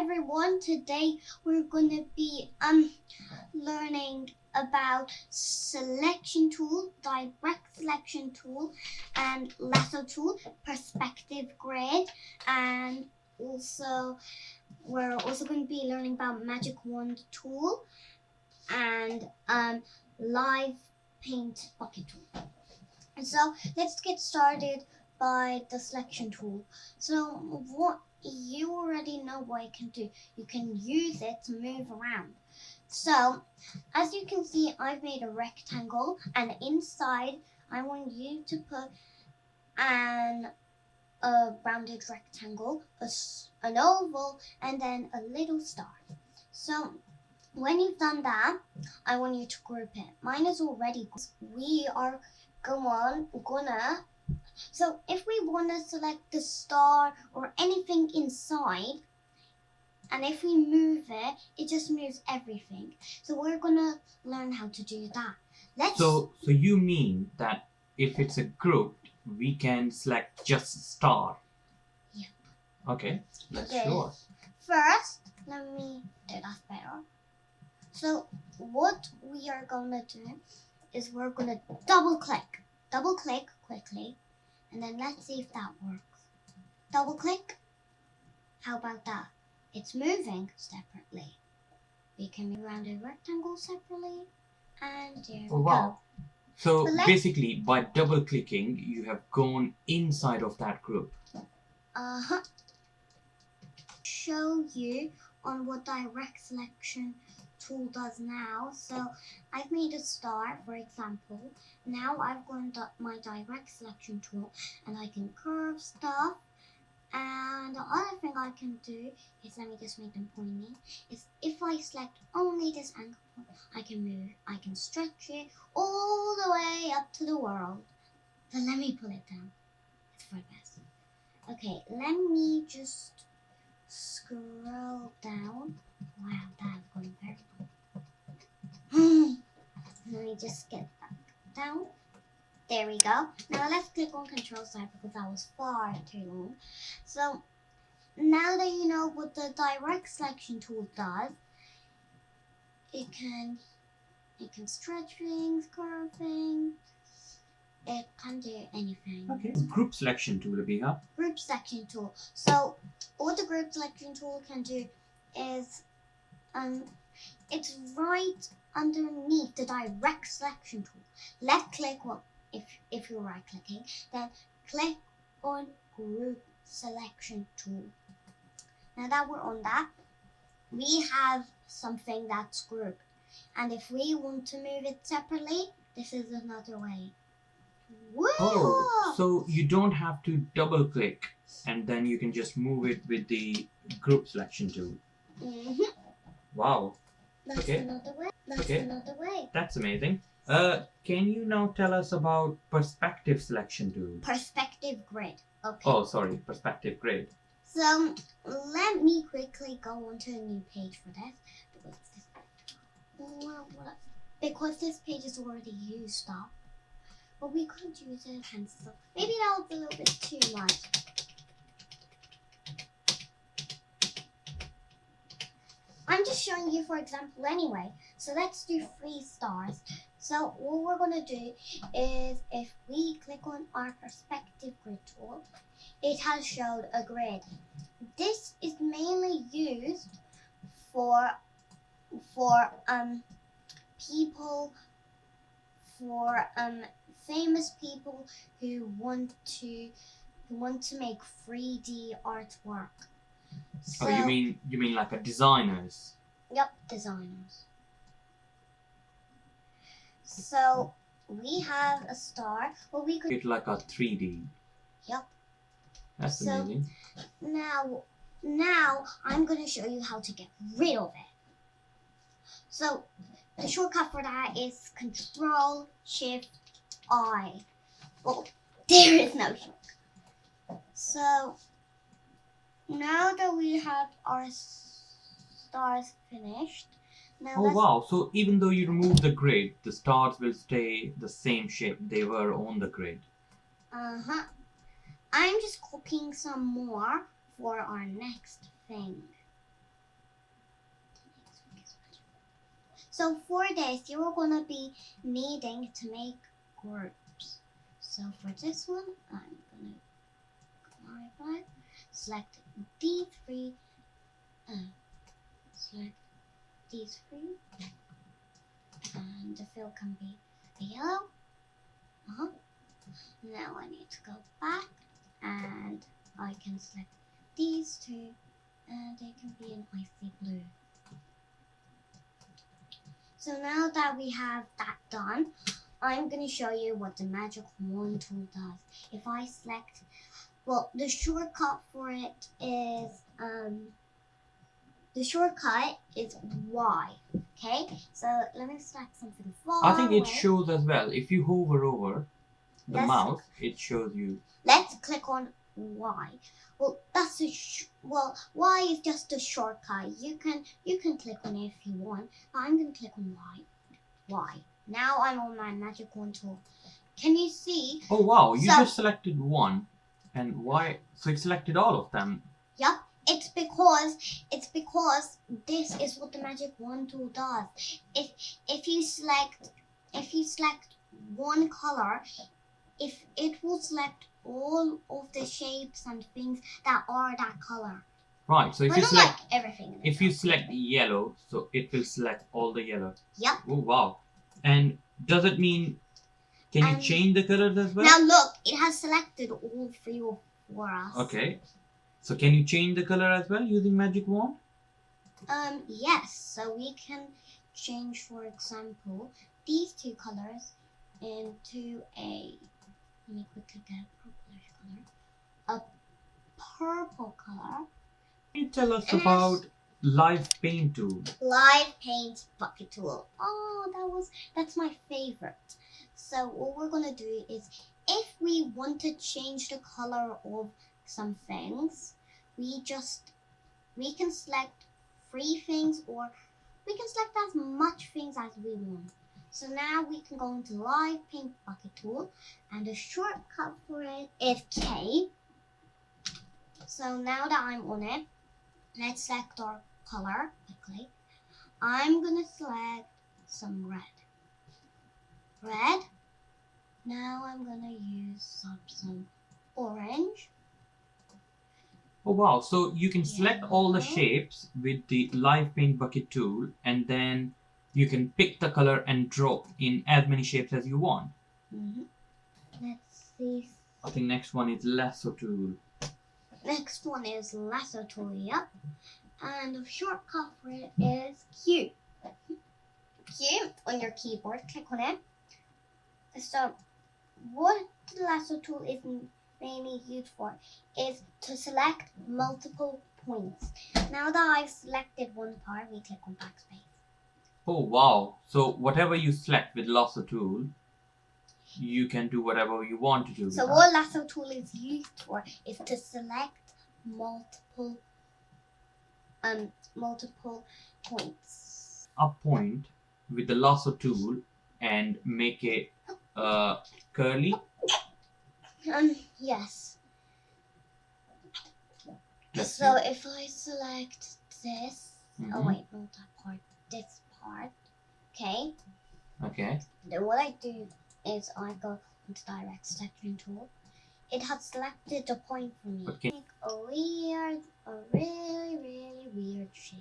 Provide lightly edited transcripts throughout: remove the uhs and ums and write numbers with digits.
everyone. Today we're going to be learning about selection tool, direct selection tool, and lasso tool, perspective grid, and we're also going to be learning about magic wand tool and live paint bucket tool. So let's get started by the selection tool. So what you already know what it can do. You can use it to move around. So as you can see, I've made a rectangle, and inside I want you to put a rounded rectangle, an oval, and then a little star. So when you've done that, I want you to group it. Mine is already grouped. We are gonna so if we want to select the star or anything inside, and if we move it, it just moves everything. So we're gonna learn how to do that. So you mean that if it's a group, we can select just star? Yep. Okay, let's show us. First, let me do that better. So what we are gonna do is we're gonna double click quickly, and then let's see if that works. Double click. How about that? It's moving separately. We can move around a rectangle separately, and there we go. So basically, by double clicking, you have gone inside of that group. Show you on what direct selection tool does now. So I've made a star, for example. Now I've gone to my direct selection tool, and I can curve stuff. And the other thing I can do is, let me just make them pointy, is if I select only this angle point, I can move, I can stretch it all the way up to the world. So let me pull it down. It's for the best. Okay, let me just scroll down. Wow, that's going very well. Let me just get that down. There we go. Now let's click on Control Side because that was far too long. So now that you know what the direct selection tool does, it can stretch things, curve things. It can do anything. Okay. Group selection tool, Abhiha. Group selection tool. So what the group selection tool can do is it's right underneath the direct selection tool. Left click, well, if you're right clicking, then click on group selection tool. Now that we're on that, we have something that's grouped, and if we want to move it separately, this is another way. Woo! Oh, so you don't have to double click, and then you can just move it with the group selection tool. Wow. That's another way. Another way. That's amazing. Can you now tell us about perspective selection tool? Perspective grid. Okay. Oh, sorry, perspective grid. So let me quickly go onto a new page for this because this page is already used up. But we could use a pencil. Maybe that was a little bit too much. I'm just showing you for example anyway. So let's do 3 stars. So what we're going to do is, if we click on our perspective grid tool, it has showed a grid. This is mainly used for people, for famous people who want to make 3D artwork. So, oh, you mean like a designers? Yep, designers. So we have a star. Well, we could It's like a 3D. Yep. That's amazing. Now I'm going to show you how to get rid of it. So the shortcut for that is Control Shift I. Well, there is no shortcut. So now that we have our stars finished, now wow, so even though you remove the grid, the stars will stay the same shape they were on the grid. I'm just cooking some more for our next thing. So for this, you're gonna be needing to make groups. So for this one, I'm gonna clarify, select these three, select these three, and the fill can be a yellow. Now I need to go back, and I can select these two, and they can be an icy blue. So now that we have that done, I'm going to show you what the magic wand tool does. If I select, well, the shortcut for it is, Y. Okay, so let me select something far I think it away. shows as well. If you hover over the mouse, it shows you. Let's click on Y. Well, that's Y is just a shortcut. You can click on it if you want, but I'm gonna click on Y. Y. Now I'm on my magic wand tool. Can you see? Oh wow! You just selected one, and why? So it selected all of them. Yep. It's because this is what the magic wand tool does. If you select one color, if it will select all of the shapes and things that are that color. Right. So if but you not select like everything. If you select yellow, so it will select all the yellow. Yep. Oh wow! And does it mean? Can you change the colors as well? Now look, it has selected all three for us. Okay. So can you change the color as well using magic wand? Yes. So we can change, for example, these two colors into a. Let me quickly get a purplish color. A purple color. Can you tell us about Live Paint tool? Live Paint bucket tool. Oh, that's my favorite. So what we're gonna do is, if we want to change the color of some things, we can select 3 things, or we can select as much things as we want. So now we can go into Live Paint bucket tool, and the shortcut for it is K. So now that I'm on it, let's select our color quickly. I'm gonna select some red. Now I'm gonna use some orange. Oh wow! So you can select all the shapes with the Live Paint bucket tool, and then you can pick the color and draw in as many shapes as you want. Let's see. I think next one is Lasso Tool. Next one is Lasso Tool, yep. And the shortcut for it is Q. Q on your keyboard, click on it. So what the Lasso Tool is mainly used for is to select multiple points. Now that I've selected one part, we click on backspace. Oh wow! So whatever you select with Lasso Tool, you can do whatever you want to do. So what Lasso Tool is used for is to select multiple points. A point with the Lasso Tool and make it curly. Yes. Let's So see. if I select this, oh wait, not that part, this part, okay. Okay. Then what I do is I go into Direct Selection Tool. It has selected the point for me. Okay. Make a really weird shape.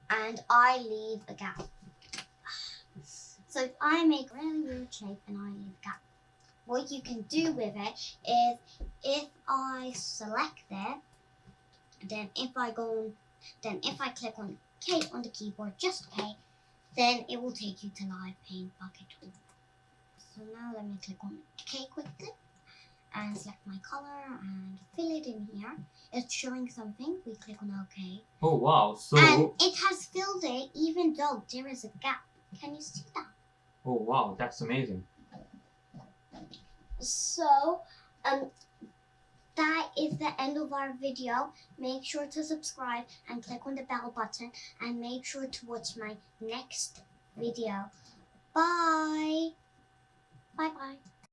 And I leave a gap. So if I make a really weird shape and I leave a gap, what you can do with it is, if I select it, then if I click on K on the keyboard, just K, then it will take you to Live Paint bucket tool. So now let me click on K quickly and select my color and fill it in here. It's showing something. We click on OK. Oh wow! So and it has filled it even though there is a gap. Can you see that? Oh wow! That's amazing. So that is the end of our video. Make sure to subscribe and click on the bell button, and make sure to watch my next video. Bye. Bye bye.